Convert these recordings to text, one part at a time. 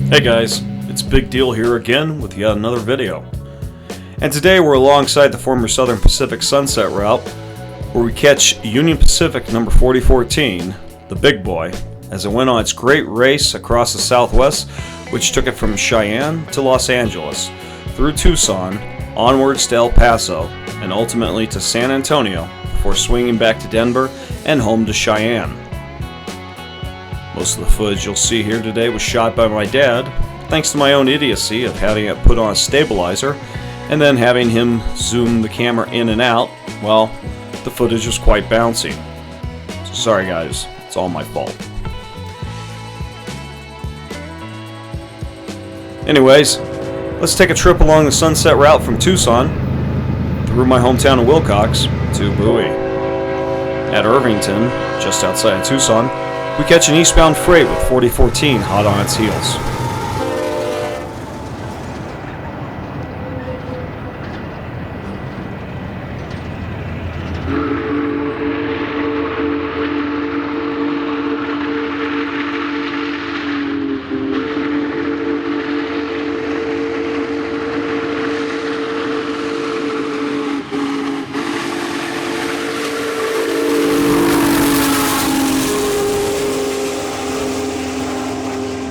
Hey guys, it's Big Diehl here again with yet another video. And today we're alongside the former Southern Pacific Sunset Route, where we catch Union Pacific number 4014, the big boy, as it went on its great race across the Southwest, which took it from Cheyenne to Los Angeles, through Tucson, onwards to El Paso, and ultimately to San Antonio, before swinging back to Denver and home to Cheyenne. Most of the footage you'll see here today was shot by my dad, thanks to my own idiocy of having it put on a stabilizer and then having him zoom the camera in and out. Well, the footage was quite bouncy. So sorry guys, it's all my fault. Anyways, let's take a trip along the Sunset Route from Tucson, through my hometown of Wilcox, to Bowie. At Irvington, just outside of Tucson, we catch an eastbound freight with 4014 hot on its heels.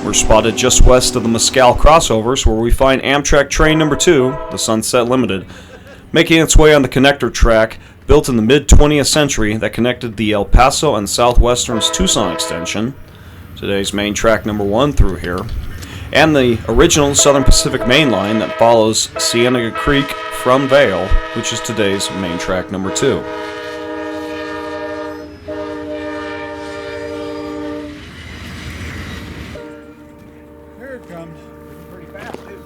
We're spotted just west of the Mezcal crossovers, where we find Amtrak train number 2, the Sunset Limited, making its way on the connector track built in the mid-20th century that connected the El Paso and Southwestern's Tucson extension, today's main track number 1 through here, and the original Southern Pacific main line that follows Cienega Creek from Vail, which is today's main track number 2. Here it comes. Pretty fast, too.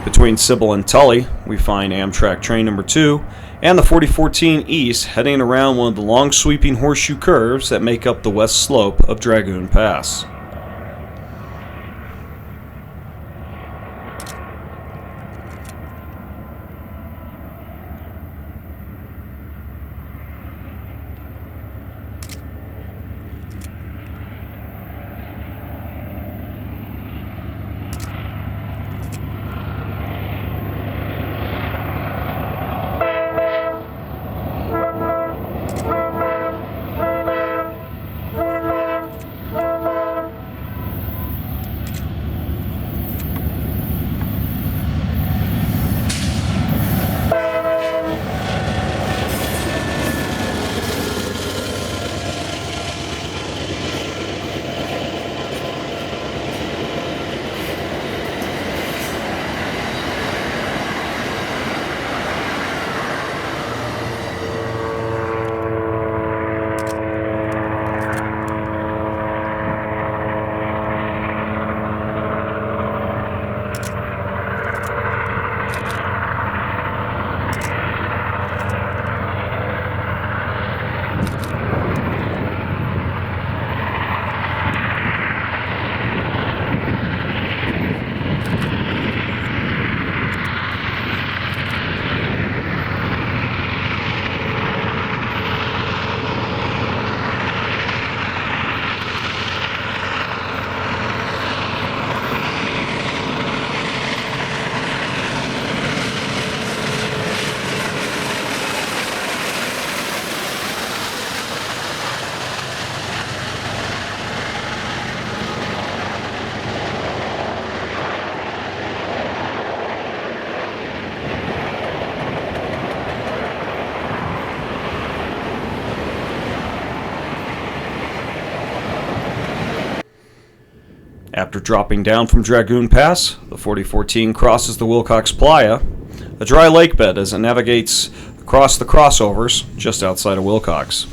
Between Sybil and Tully, we find Amtrak train number 2 and the 4014 East heading around one of the long sweeping horseshoe curves that make up the west slope of Dragoon Pass. After dropping down from Dragoon Pass, the 4014 crosses the Wilcox Playa, a dry lake bed as it navigates across the crossovers just outside of Wilcox.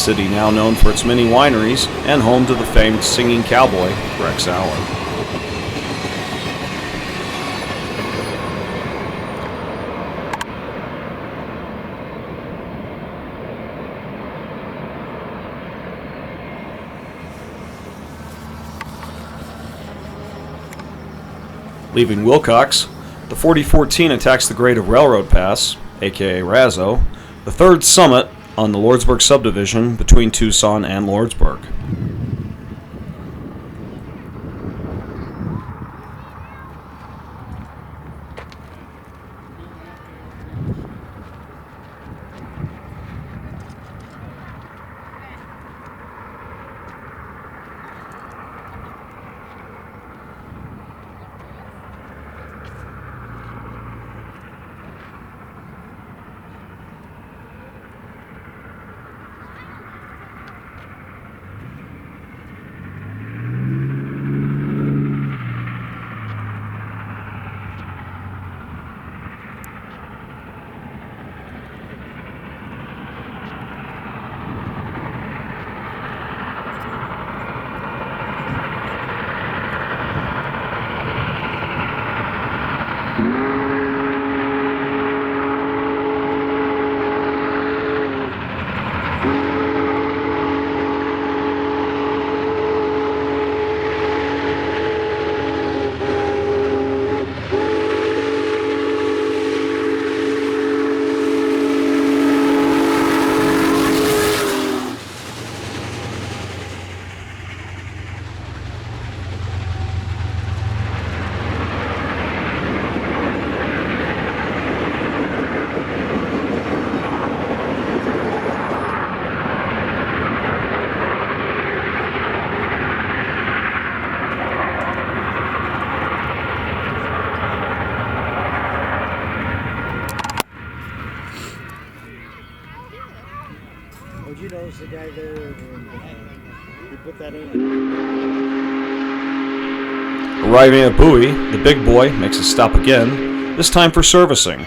City now known for its many wineries and home to the famed singing cowboy Rex Allen. Leaving Wilcox, the 4014 attacks the grade of Railroad Pass, aka Razzo, the third summit on the Lordsburg subdivision between Tucson and Lordsburg. Did you notice the guy there? He put that in. Arriving at Bowie, the big boy makes a stop again, this time for servicing.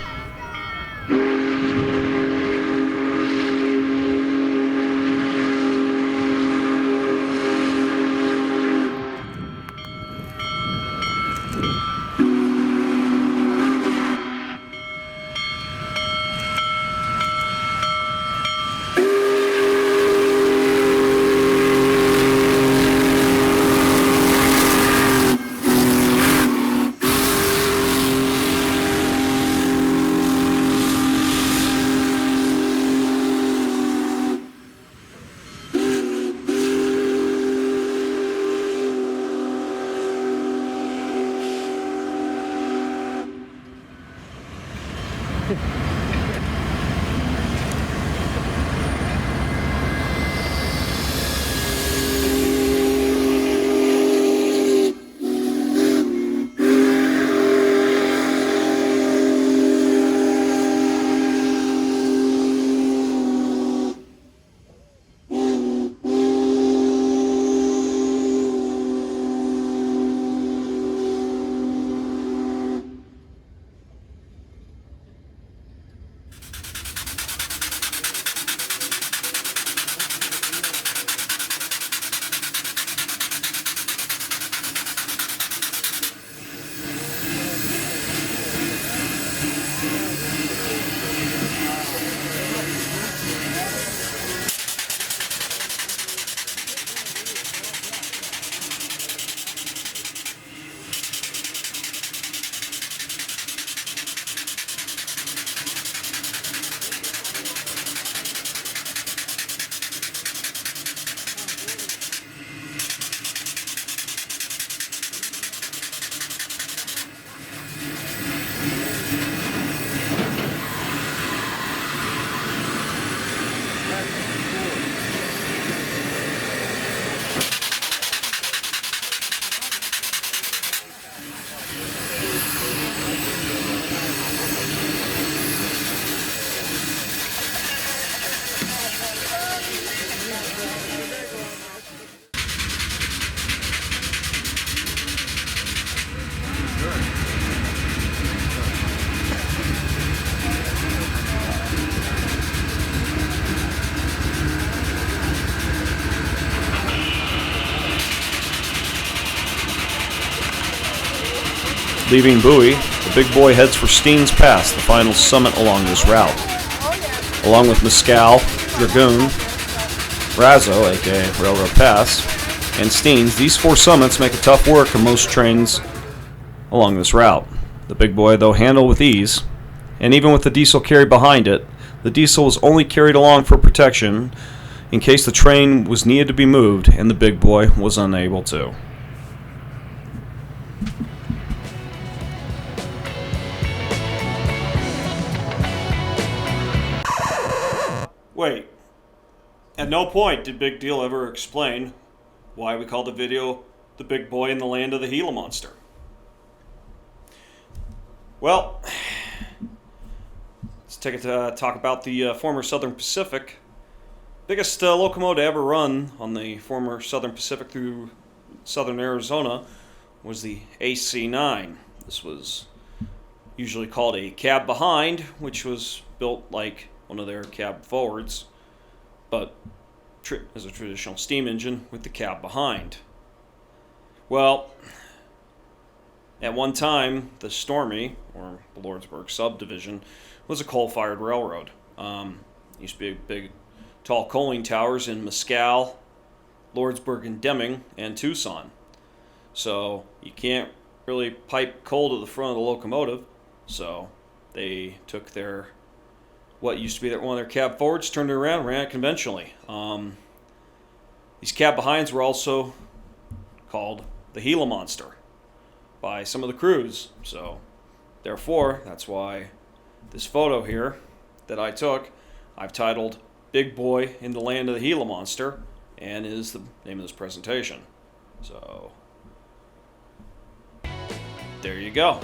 Leaving Bowie, the big boy heads for Steen's Pass, the final summit along this route. Along with Mezcal, Dragoon, Paso, aka Railroad Pass, and Steen's, these 4 summits make it tough work for most trains along this route. The big boy, though, handled with ease, and even with the diesel carried behind it, the diesel was only carried along for protection in case the train was needed to be moved and the big boy was unable to. Wait, at no point did Big Diehl ever explain why we called the video The Big Boy in the Land of the Gila Monster. Well, let's take a talk about the former Southern Pacific. Biggest locomotive to ever run on the former Southern Pacific through southern Arizona was the AC-9. This was usually called a cab behind, which was built like one of their cab forwards, but as a traditional steam engine with the cab behind. Well, at one time, the Stormy, or the Lordsburg subdivision, was a coal-fired railroad. Used to be big, tall coaling towers in Mezcal, Lordsburg and Deming, and Tucson. So you can't really pipe coal to the front of the locomotive, so they took what used to be one of their cab forwards, turned it around, ran it conventionally. These cab behinds were also called the Gila Monster by some of the crews. So, therefore, that's why this photo here that I took, I've titled Big Boy in the Land of the Gila Monster, and is the name of this presentation. So, there you go.